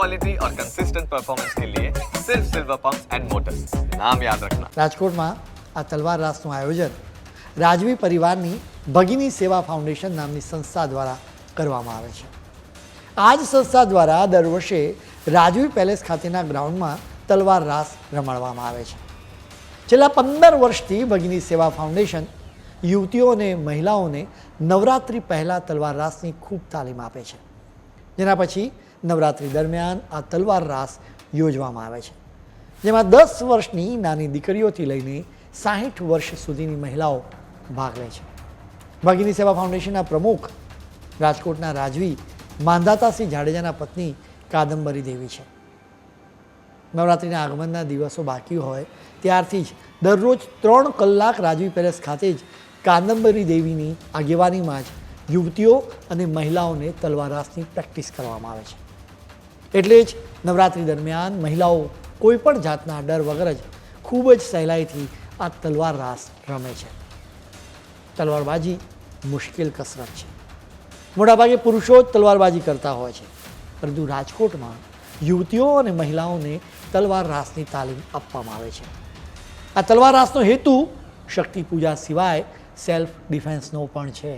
Quality और consistent performance के लिए सिर्फ सिल्वर पंप्स एंड मोटर्स, नाम याद रखना। રાજકોટમાં આ તલવાર રાસનું આયોજન રાજવી પરિવારની ભગીની સેવા ફાઉન્ડેશન નામની સંસ્થા દ્વારા કરવામાં આવે છે. આ જ સંસ્થા દ્વારા દર વર્ષે રાજવી પેલેસ ખાતેના ગ્રાઉન્ડમાં તલવાર રાસ રમાડવામાં આવે છે. છેલ્લા 15 વર્ષથી ભગીની સેવા ફાઉન્ડેશન યુવતીઓ અને મહિલાઓને નવરાત્રિ પહેલાં તલવાર રાસની ખૂબ તાલીમ આપે છે, જેના પછી નવરાત્રિ દરમિયાન આ તલવાર રાસ યોજવામાં આવે છે, જેમાં 10 વર્ષની નાની દીકરીઓથી લઈને 60 વર્ષ સુધીની મહિલાઓ ભાગ લે છે. ભગીની સેવા ફાઉન્ડેશનના પ્રમુખ રાજકોટના રાજવી માંધાતાસિંહ જાડેજાના પત્ની કાદંબરી દેવી છે. નવરાત્રિના આગમનના દિવસો બાકી હોય ત્યારથી જ દરરોજ 3 કલાક રાજવી પેલેસ ખાતે જ કાદંબરી દેવીની આગેવાનીમાં જ યુવતીઓ અને મહિલાઓને તલવાર રાસની પ્રેક્ટિસ કરવામાં આવે છે. એટલે જ નવરાત્રિ દરમિયાન મહિલાઓ કોઈપણ જાતના ડર વગર જ ખૂબ જ સહેલાઈથી આ તલવાર રાસ રમે છે. તલવારબાજી મુશ્કેલ કસરત છે. મોટાભાગે પુરુષો જ તલવારબાજી કરતા હોય છે, પરંતુ રાજકોટમાં યુવતીઓ અને મહિલાઓને તલવાર રાસની તાલીમ આપવામાં આવે છે. આ તલવાર રાસનો હેતુ શક્તિ પૂજા સિવાય સેલ્ફ ડિફેન્સનો પણ છે.